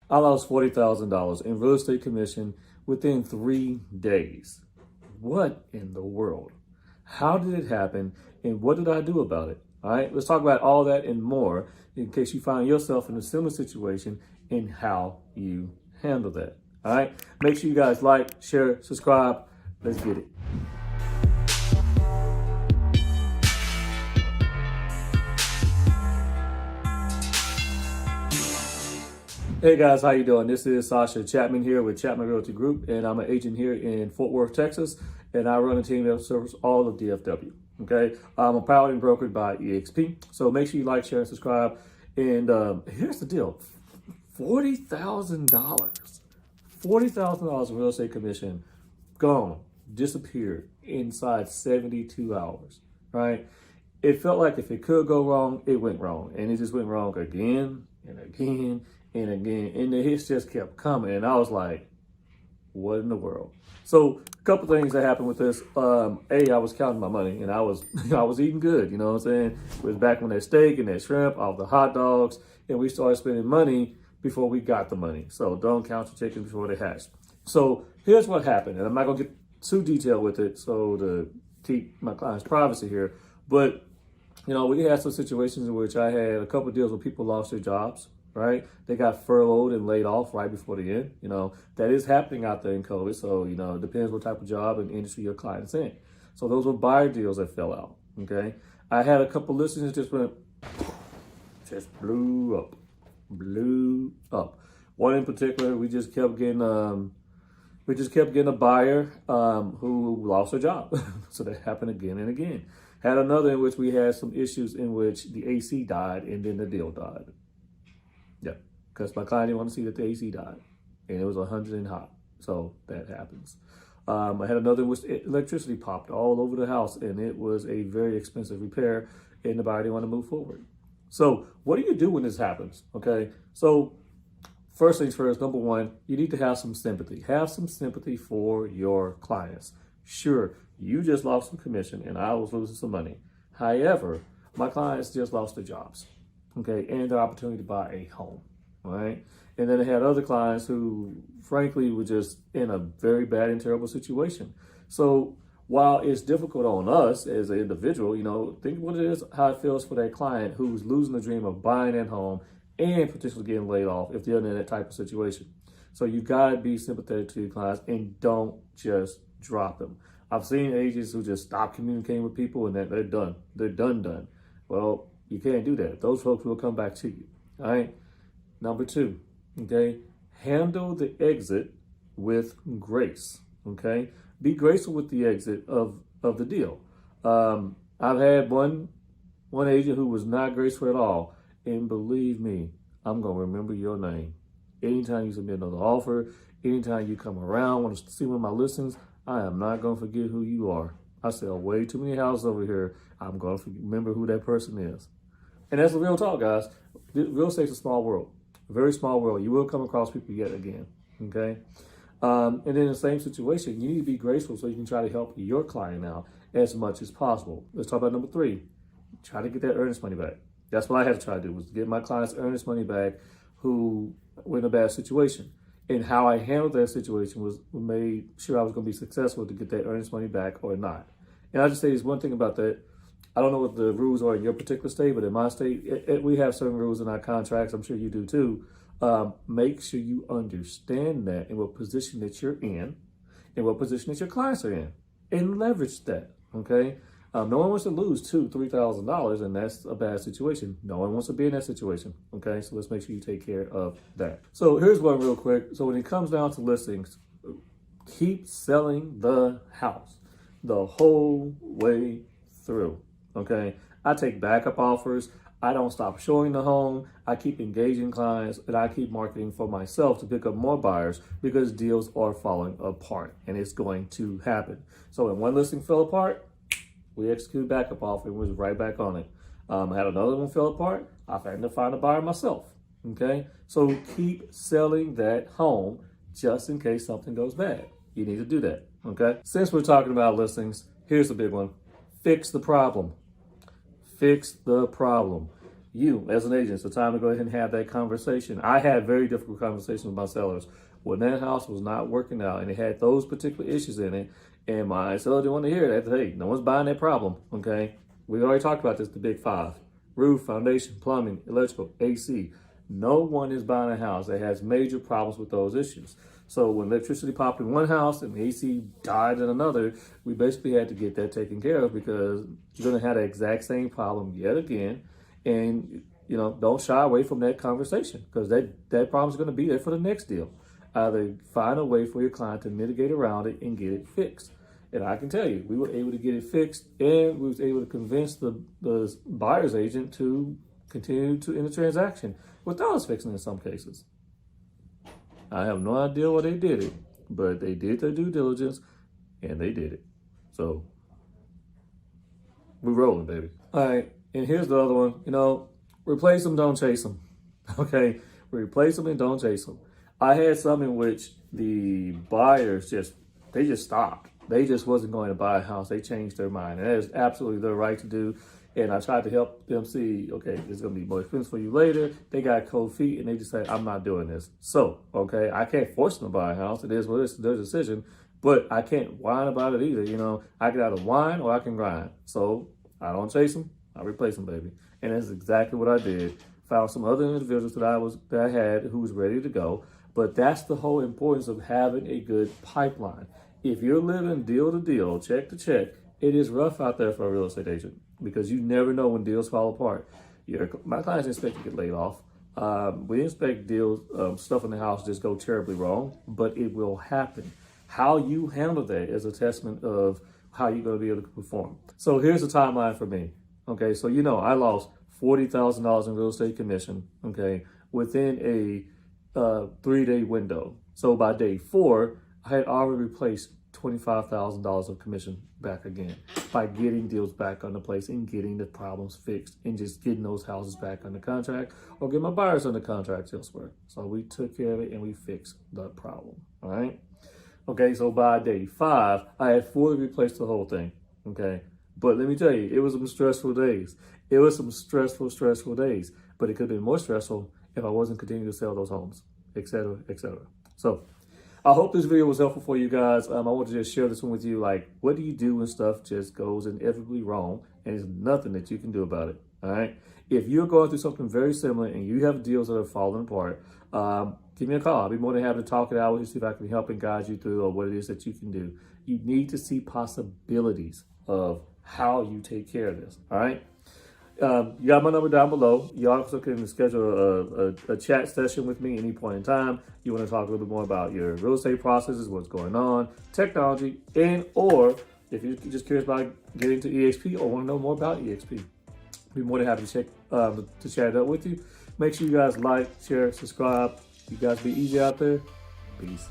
I lost $40,000 in real estate commission within 3 days. What in the world? How did it happen? And what did I do about it? All right, let's talk about all that and more in case you find yourself in a similar situation and how you handle that. All right, make sure you guys like, share, subscribe. Let's get it. Hey guys, how you doing? This is Sascha Chatman here with Chatman Realty Group, and I'm an agent here in Fort Worth, Texas, and I run a team that serves all of DFW. Okay, I'm powered and brokered by EXP, so make sure you like, share, and subscribe. And here's the deal: $40,000 in real estate commission gone, disappeared inside 72 hours. Right? It felt like if it could go wrong, it went wrong, and it just went wrong again and again and again, and the hits just kept coming, and I was like, what in the world? So a couple things that happened with this. I was counting my money, and I was I was eating good, you know what I'm saying? It was back on that steak and that shrimp, all the hot dogs, and we started spending money before we got the money. So don't count your chickens before they hatch. So here's what happened, and I'm not gonna get too detailed with it, so to keep my client's privacy here, but you know, we had some situations in which I had a couple of deals where people lost their jobs, right? They got furloughed and laid off right before the end. You know, that is happening out there in COVID. So, you know, it depends what type of job and industry your client's in. So those were buyer deals that fell out, okay? I had a couple listings that just blew up. One in particular, we just kept getting a buyer who lost their job. So that happened again and again. Had another in which we had some issues in which the AC died and then the deal died. Yeah, because my client didn't want to see that the AC died, and it was 100 and hot. So that happens. I had another in which electricity popped all over the house, and it was a very expensive repair, and the buyer didn't want to move forward. So what do you do when this happens? Okay, so first things first, number one, you need to have some sympathy. Have some sympathy for your clients. Sure, you just lost some commission and I was losing some money. However, my clients just lost their jobs, okay, and their opportunity to buy a home, right? And then I had other clients who, frankly, were just in a very bad and terrible situation. So while it's difficult on us as an individual, you know, think what it is, how it feels for that client who's losing the dream of buying that home and potentially getting laid off if they're in that type of situation. So you gotta be sympathetic to your clients and don't just drop them. I've seen agents who just stop communicating with people and that they're done. They're done. Well, you can't do that. Those folks will come back to you. All right. Number two, okay, handle the exit with grace. Okay, be graceful with the exit of the deal. I've had one agent who was not graceful at all, and believe me, I'm gonna remember your name. Anytime you submit another offer, anytime you come around, want to see one of my listings, I am not going to forget who you are. I sell way too many houses over here. I'm going to remember who that person is. And that's the real talk, guys. Real estate's a small world, a very small world. You will come across people yet again, okay? And then in the same situation, you need to be graceful so you can try to help your client out as much as possible. Let's talk about number three. Try to get that earnest money back. That's what I had to try to do, was to get my clients earnest money back who were in a bad situation. And how I handled that situation was made sure I was going to be successful to get that earnest money back or not. And I'll just say this one thing about that. I don't know what the rules are in your particular state, but in my state, we have certain rules in our contracts. I'm sure you do too. Make sure you understand that and what position that you're in and what position that your clients are in, and leverage that, okay? No one wants to lose $2,000-$3,000, and that's a bad situation. No one wants to be in that situation, okay? So let's make sure you take care of that. So here's one real quick. So when it comes down to listings, keep selling the house the whole way through, okay? I take backup offers. I don't stop showing the home. I keep engaging clients, and I keep marketing for myself to pick up more buyers because deals are falling apart, and it's going to happen. So when one listing fell apart, we executed backup offer and was right back on it. I had another one fell apart. I had to find a buyer myself, okay? So keep selling that home just in case something goes bad. You need to do that, okay? Since we're talking about listings, here's the big one. Fix the problem. Fix the problem. you as an agent, it's the time to go ahead and have that conversation. I had very difficult conversations with my sellers when that house was not working out and it had those particular issues in it. And my seller didn't want to hear that. Hey, no one's buying that problem. Okay. We already talked about this, the big five: roof, foundation, plumbing, electrical, AC. No one is buying a house that has major problems with those issues. So when electricity popped in one house and the AC died in another, we basically had to get that taken care of, because you're going to have the exact same problem yet again. And, you know, don't shy away from that conversation, because that problem is going to be there for the next deal. Either find a way for your client to mitigate around it and get it fixed. And I can tell you, we were able to get it fixed, and we was able to convince the buyer's agent to continue to in the transaction without us fixing it in some cases. I have no idea why they did it, but they did their due diligence and they did it. So we're rolling, baby. All right, and here's the other one. You know, replace them, don't chase them. Okay, replace them and don't chase them. I had some in which the buyers just stopped. They just wasn't going to buy a house. They changed their mind. And that is absolutely their right to do. And I tried to help them see, okay, it's going to be more expensive for you later. They got cold feet and they just said, I'm not doing this. So, okay, I can't force them to buy a house. It is what it is, their decision. But I can't whine about it either. You know, I can either whine or I can grind. So I don't chase them. I replace them, baby. And that's exactly what I did. Found some other individuals that I had who was ready to go. But that's the whole importance of having a good pipeline. If you're living deal to deal, check to check, it is rough out there for a real estate agent, because you never know when deals fall apart. My clients didn't expect to get laid off. We didn't expect deals, stuff in the house just go terribly wrong, but it will happen. How you handle that is a testament of how you're going to be able to perform. So here's the timeline for me. Okay, so you know I lost $40,000 in real estate commission, okay, within a 3-day window. So by day 4, I had already replaced $25,000 of commission back again by getting deals back on the place and getting the problems fixed and just getting those houses back under contract or get my buyers under contract elsewhere. So we took care of it and we fixed the problem. All right. Okay. So by day 5, I had fully replaced the whole thing. Okay. But let me tell you, it was some stressful days. It was some stressful days, but it could have been more stressful if I wasn't continuing to sell those homes, et cetera, et cetera. So I hope this video was helpful for you guys. I want to just share this one with you. Like, what do you do when stuff just goes inevitably wrong and there's nothing that you can do about it? All right. If you're going through something very similar and you have deals that are falling apart, give me a call. I'll be more than happy to talk it out with you, see if I can help and guide you through or what it is that you can do. You need to see possibilities of how you take care of this. All right. You got my number down below. You also can schedule a chat session with me any point in time. You want to talk a little bit more about your real estate processes, what's going on, technology, or if you're just curious about getting to EXP or want to know more about EXP, I'd be more than happy to chat it up with you. Make sure you guys like, share, subscribe. You guys be easy out there. Peace.